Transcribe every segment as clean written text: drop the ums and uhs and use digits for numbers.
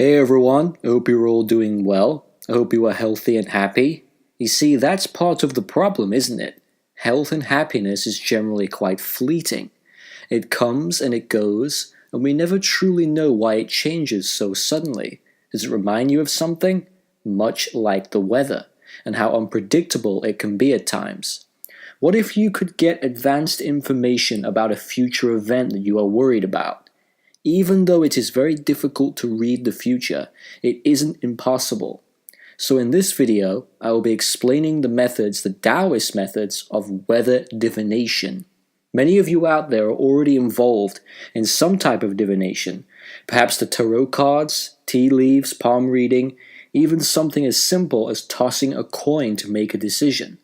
Hey everyone, I hope you're all doing well. I hope you are healthy and happy. You see, that's part of the problem, isn't it? Health and happiness is generally quite fleeting. It comes and it goes, and we never truly know why it changes so suddenly. Does it remind you of something? Much like the weather, and how unpredictable it can be at times. What if you could get advanced information about a future event that you are worried about? Even though it is very difficult to read the future, it isn't impossible. So in this video, I will be explaining the Taoist methods of weather divination. Many of you out there are already involved in some type of divination, perhaps the tarot cards, tea leaves, palm reading, even something as simple as tossing a coin to make a decision.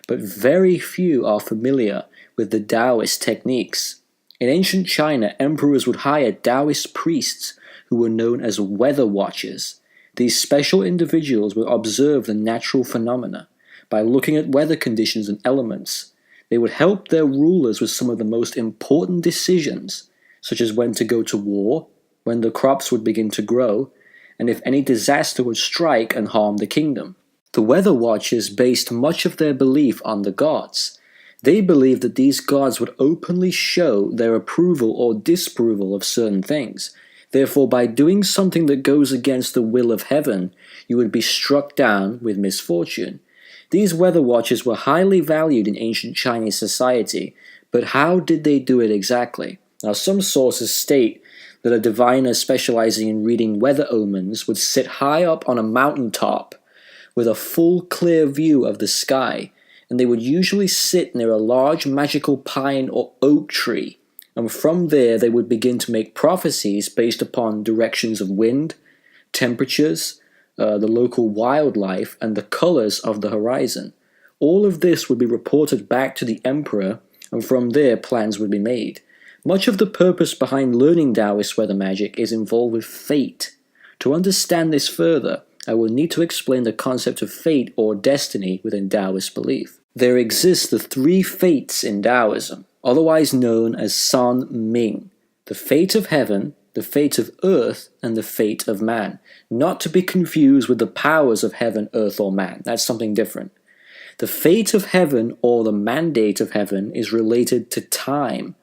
But very few are familiar with the Taoist techniques. In ancient China, emperors would hire Taoist priests who were known as weather watchers. These special individuals would observe the natural phenomena by looking at weather conditions and elements. They would help their rulers with some of the most important decisions, such as when to go to war, when the crops would begin to grow, and if any disaster would strike and harm the kingdom. The weather watchers based much of their belief on the gods. They believed that these gods would openly show their approval or disapproval of certain things. Therefore, by doing something that goes against the will of heaven, you would be struck down with misfortune. These weather watchers were highly valued in ancient Chinese society, but how did they do it exactly? Now, some sources state that a diviner specializing in reading weather omens would sit high up on a mountaintop with a full clear view of the sky, and they would usually sit near a large magical pine or oak tree, and from there they would begin to make prophecies based upon directions of wind, temperatures, the local wildlife, and the colors of the horizon. All of this would be reported back to the emperor, and from there plans would be made. Much of the purpose behind learning Taoist weather magic is involved with fate. To understand this further, I will need to explain the concept of fate or destiny within Taoist belief. There exist the three fates in Taoism, otherwise known as San Ming: the fate of heaven, the fate of earth, and the fate of man. Not to be confused with the powers of heaven, earth, or man. That's something different. The fate of heaven, or the mandate of heaven, is related to time,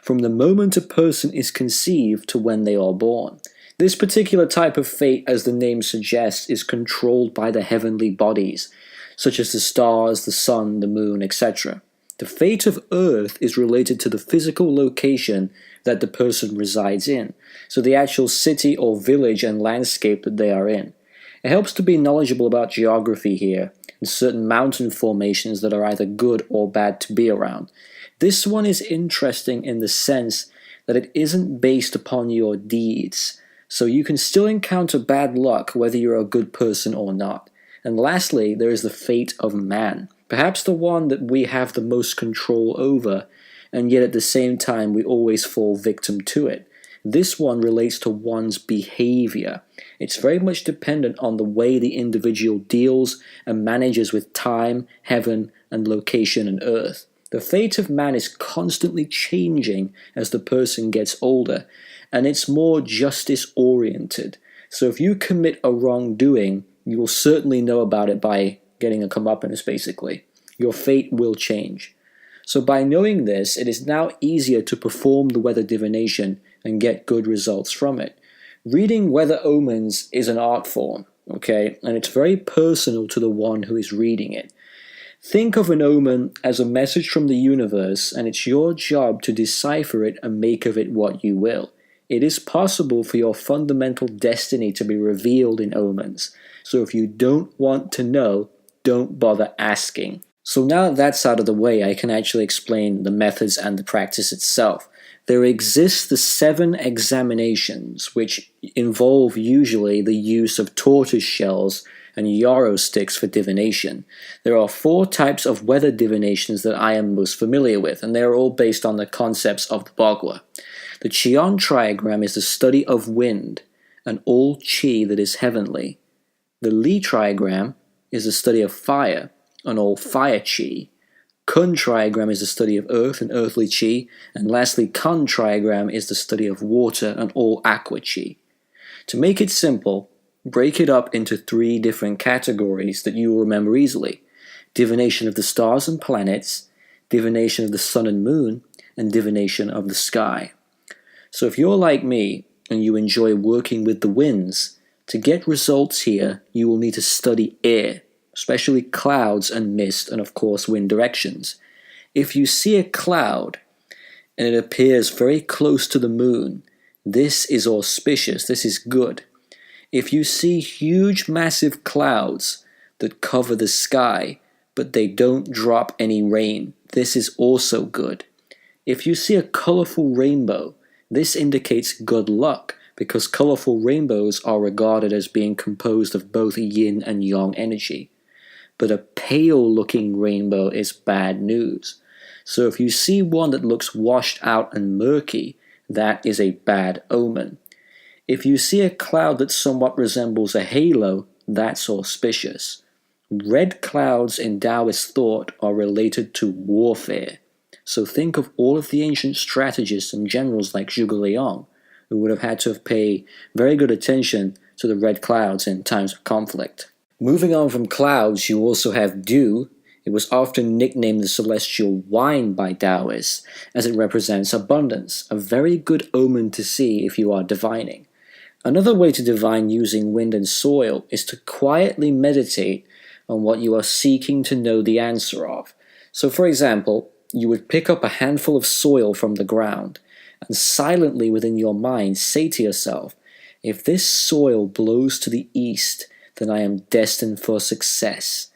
from the moment a person is conceived to when they are born. This particular type of fate, as the name suggests, is controlled by the heavenly bodies, such as the stars, the sun, the moon, etc. The fate of Earth is related to the physical location that the person resides in, so the actual city or village and landscape that they are in. It helps to be knowledgeable about geography here, and certain mountain formations that are either good or bad to be around. This one is interesting in the sense that it isn't based upon your deeds, so you can still encounter bad luck whether you're a good person or not. And lastly, there is the fate of man, perhaps the one that we have the most control over, and yet at the same time we always fall victim to it. This one relates to one's behavior. It's very much dependent on the way the individual deals and manages with time, heaven, and location and earth. The fate of man is constantly changing as the person gets older, and it's more justice-oriented. So if you commit a wrongdoing, you will certainly know about it by getting a comeuppance, basically. Your fate will change. So by knowing this, it is now easier to perform the weather divination and get good results from it. Reading weather omens is an art form, okay? And it's very personal to the one who is reading it. Think of an omen as a message from the universe, and it's your job to decipher it and make of it what you will. It is possible for your fundamental destiny to be revealed in omens, so if you don't want to know, don't bother asking. So now that that's out of the way, I can actually explain the methods and the practice itself. There exist the 7 examinations, which involve usually the use of tortoise shells and yarrow sticks for divination. There are 4 types of weather divinations that I am most familiar with, and they are all based on the concepts of the Bagua. The Qian trigram is the study of wind and all qi that is heavenly. The Li trigram is the study of fire and all fire qi. Kun trigram is the study of earth and earthly qi. And lastly, Kan trigram is the study of water and all aqua qi. To make it simple, break it up into 3 different categories that you will remember easily: divination of the stars and planets, divination of the sun and moon, and divination of the sky. So if you're like me and you enjoy working with the winds, to get results here, you will need to study air, especially clouds and mist, and of course wind directions. If you see a cloud and it appears very close to the moon, this is auspicious, this is good. If you see huge massive clouds that cover the sky, but they don't drop any rain, this is also good. If you see a colorful rainbow, this indicates good luck, because colorful rainbows are regarded as being composed of both yin and yang energy. But a pale looking rainbow is bad news. So if you see one that looks washed out and murky, that is a bad omen. If you see a cloud that somewhat resembles a halo, that's auspicious. Red clouds in Taoist thought are related to warfare. So think of all of the ancient strategists and generals like Zhuge Liang, who would have had to pay very good attention to the red clouds in times of conflict. Moving on from clouds, you also have dew. It was often nicknamed the celestial wine by Taoists, as it represents abundance, a very good omen to see if you are divining. Another way to divine using wind and soil is to quietly meditate on what you are seeking to know the answer of. So for example, you would pick up a handful of soil from the ground and silently within your mind say to yourself, if this soil blows to the east, then I am destined for success.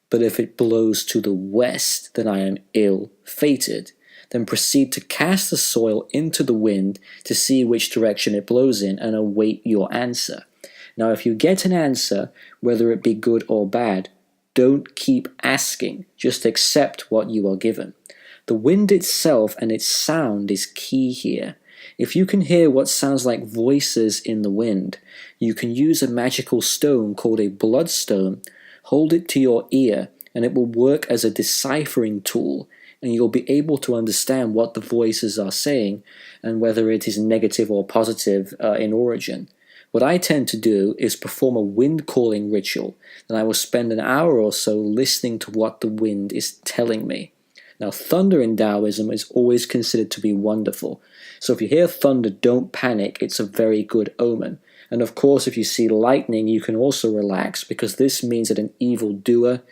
But if it blows to the west, then I am ill-fated. Then proceed to cast the soil into the wind to see which direction it blows in and await your answer. Now, if you get an answer, whether it be good or bad, don't keep asking, just accept what you are given. The wind itself and its sound is key here. If you can hear what sounds like voices in the wind, you can use a magical stone called a bloodstone, hold it to your ear, and it will work as a deciphering tool, and you'll be able to understand what the voices are saying and whether it is negative or positive in origin. What I tend to do is perform a wind calling ritual, and I will spend an hour or so listening to what the wind is telling me. Now, thunder in Taoism is always considered to be wonderful. So if you hear thunder, don't panic, it's a very good omen. And of course, if you see lightning, you can also relax, because this means that an evildoer,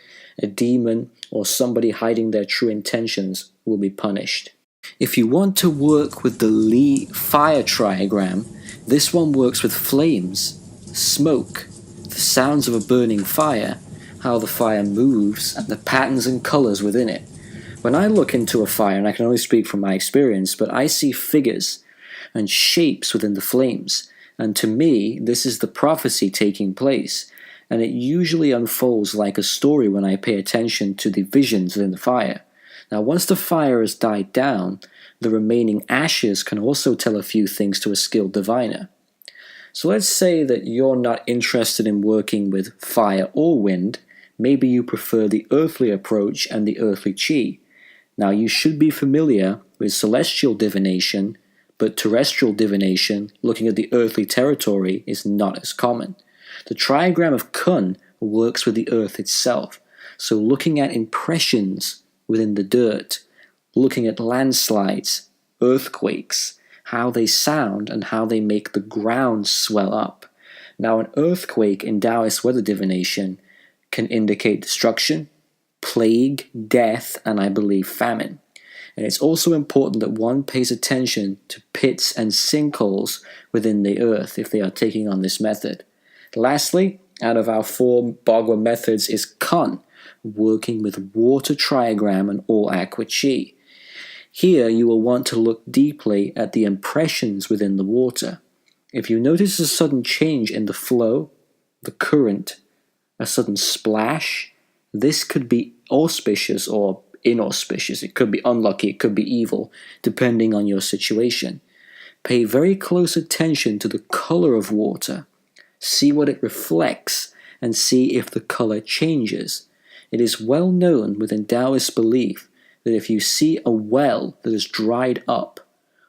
a demon, or somebody hiding their true intentions will be punished. If you want to work with the Li fire triagram, this one works with flames, smoke, the sounds of a burning fire, how the fire moves, and the patterns and colors within it. When I look into a fire, and I can only speak from my experience, but I see figures and shapes within the flames, and to me, this is the prophecy taking place, and it usually unfolds like a story when I pay attention to the visions within the fire. Now, once the fire has died down, the remaining ashes can also tell a few things to a skilled diviner. So let's say that you're not interested in working with fire or wind, maybe you prefer the earthly approach and the earthly chi. Now, you should be familiar with celestial divination, but terrestrial divination, looking at the earthly territory, is not as common. The triagram of Kun works with the earth itself, so looking at impressions within the dirt, looking at landslides, earthquakes, how they sound and how they make the ground swell up. Now, an earthquake in Taoist weather divination can indicate destruction, plague, death, and I believe famine. And it's also important that one pays attention to pits and sinkholes within the earth if they are taking on this method. Lastly, out of our 4 Bagua methods is Kun, working with water triagram and all aqua chi. Here you will want to look deeply at the impressions within the water. If you notice a sudden change in the flow, the current, a sudden splash, this could be auspicious or inauspicious. It could be unlucky, it could be evil, depending on your situation. Pay very close attention to the color of water. See what it reflects and see if the color changes. It is well known within Taoist belief that if you see a well that is dried up,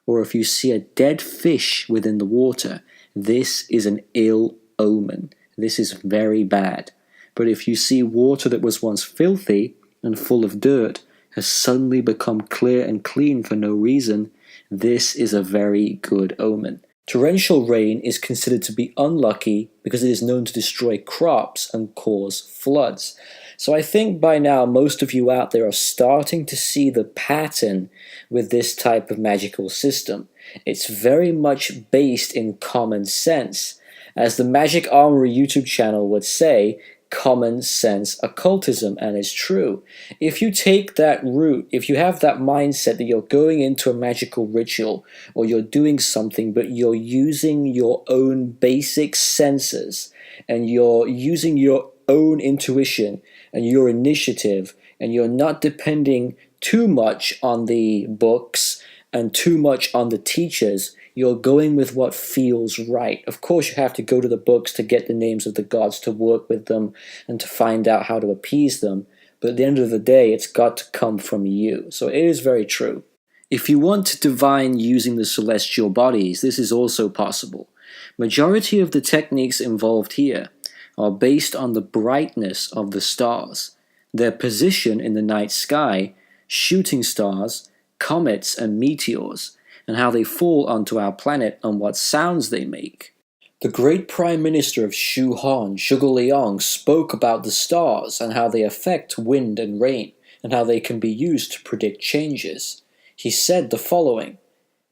or if you see a dead fish within the water, This is an ill omen. This is very bad. But if you see water that was once filthy and full of dirt has suddenly become clear and clean for no reason, this is a very good omen. Torrential rain is considered to be unlucky because it is known to destroy crops and cause floods. So I think by now most of you out there are starting to see the pattern with this type of magical system. It's very much based in common sense. As the Magic Armory YouTube channel would say, common sense occultism, and it's true. If you take that route, if you have that mindset that you're going into a magical ritual or you're doing something but you're using your own basic senses and you're using your own intuition and your initiative and you're not depending too much on the books and too much on the teachers, you're going with what feels right. Of course, you have to go to the books to get the names of the gods, to work with them, and to find out how to appease them. But at the end of the day, it's got to come from you. So it is very true. If you want to divine using the celestial bodies, this is also possible. Majority of the techniques involved here are based on the brightness of the stars, their position in the night sky, shooting stars, comets and meteors, and how they fall onto our planet and what sounds they make. The great Prime Minister of Shu Han, Zhuge Liang, spoke about the stars and how they affect wind and rain, and how they can be used to predict changes. He said the following: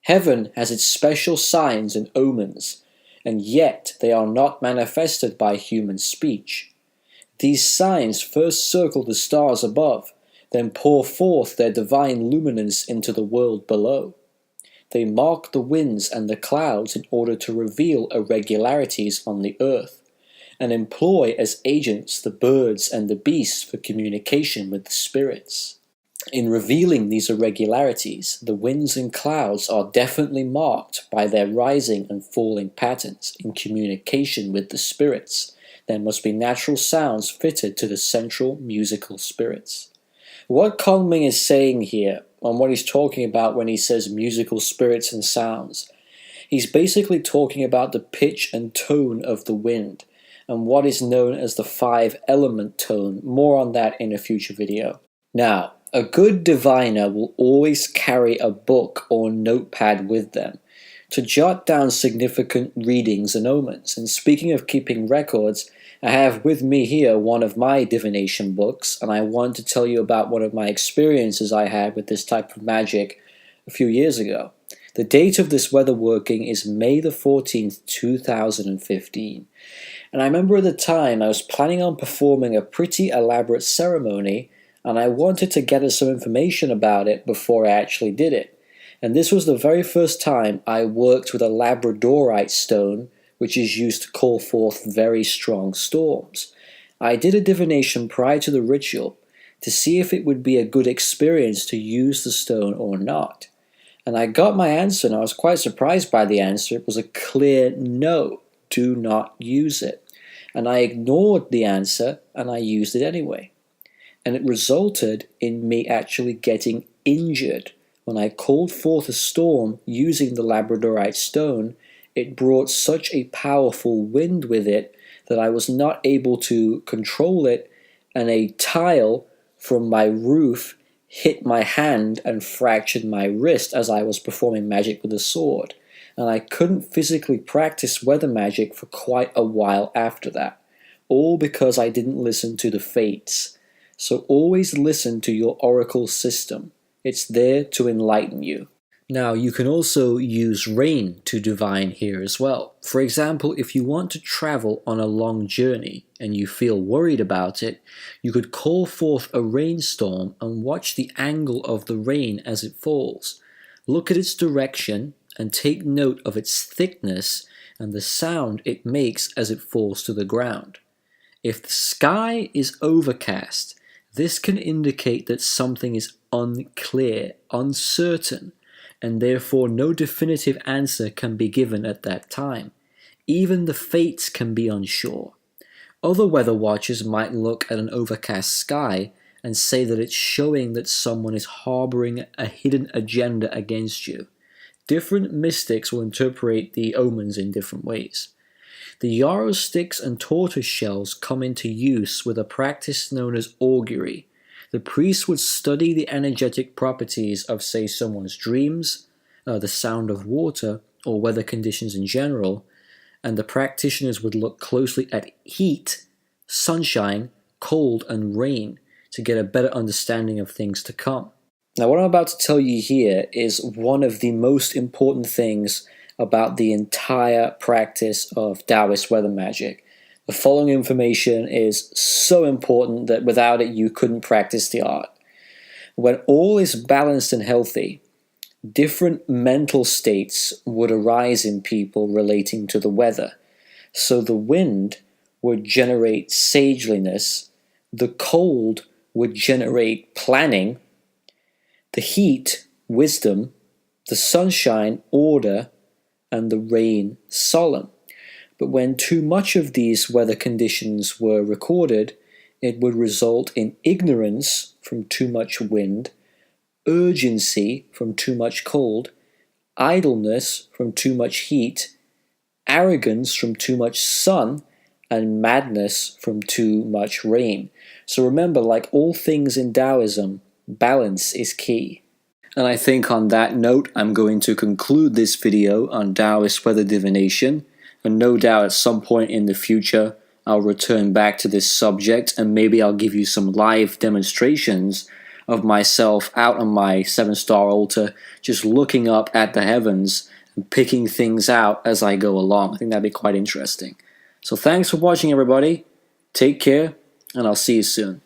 "Heaven has its special signs and omens, and yet they are not manifested by human speech. These signs first circle the stars above, then pour forth their divine luminance into the world below. They mark the winds and the clouds in order to reveal irregularities on the earth, and employ as agents the birds and the beasts for communication with the spirits. In revealing these irregularities, the winds and clouds are definitely marked by their rising and falling patterns in communication with the spirits. There must be natural sounds fitted to the central musical spirits." What Kongming is saying here, and what he's talking about when he says musical spirits and sounds, he's basically talking about the pitch and tone of the wind, and what is known as the 5-element tone. More on that in a future video. Now, a good diviner will always carry a book or notepad with them to jot down significant readings and omens. And speaking of keeping records, I have with me here one of my divination books, and I want to tell you about one of my experiences I had with this type of magic a few years ago. The date of this weather working is May the 14th, 2015. And I remember at the time I was planning on performing a pretty elaborate ceremony, and I wanted to gather some information about it before I actually did it. And this was the very first time I worked with a labradorite stone, which is used to call forth very strong storms. I did a divination prior to the ritual to see if it would be a good experience to use the stone or not. And I got my answer, and I was quite surprised by the answer. It was a clear no, do not use it. And I ignored the answer, and I used it anyway. And it resulted in me actually getting injured. When I called forth a storm using the labradorite stone, it brought such a powerful wind with it that I was not able to control it, and a tile from my roof hit my hand and fractured my wrist as I was performing magic with a sword. And I couldn't physically practice weather magic for quite a while after that, all because I didn't listen to the fates. So always listen to your oracle system. It's there to enlighten you. Now, you can also use rain to divine here as well. For example, if you want to travel on a long journey and you feel worried about it, you could call forth a rainstorm and watch the angle of the rain as it falls. Look at its direction and take note of its thickness and the sound it makes as it falls to the ground. If the sky is overcast, this can indicate that something is unclear, uncertain, and therefore no definitive answer can be given at that time. Even the fates can be unsure. Other weather watchers might look at an overcast sky and say that it's showing that someone is harboring a hidden agenda against you. different mystics will interpret the omens in different ways. The yarrow sticks and tortoise shells come into use with a practice known as augury. The priest would study the energetic properties of, say, someone's dreams, the sound of water, or weather conditions in general, and the practitioners would look closely at heat, sunshine, cold, and rain to get a better understanding of things to come. Now, what I'm about to tell you here is one of the most important things about the entire practice of Taoist weather magic. The following information is so important that without it you couldn't practice the art. When all is balanced and healthy, different mental states would arise in people relating to the weather. So the wind would generate sageliness, the cold would generate planning, the heat, wisdom, the sunshine, order, and the rain, solemn. But when too much of these weather conditions were recorded, it would result in ignorance from too much wind, urgency from too much cold, idleness from too much heat, arrogance from too much sun, and madness from too much rain. So remember, like all things in Taoism, balance is key. And I think on that note, I'm going to conclude this video on Taoist weather divination. And no doubt at some point in the future, I'll return back to this subject and maybe I'll give you some live demonstrations of myself out on my 7-star altar, just looking up at the heavens and picking things out as I go along. I think that'd be quite interesting. So thanks for watching, everybody. Take care, and I'll see you soon.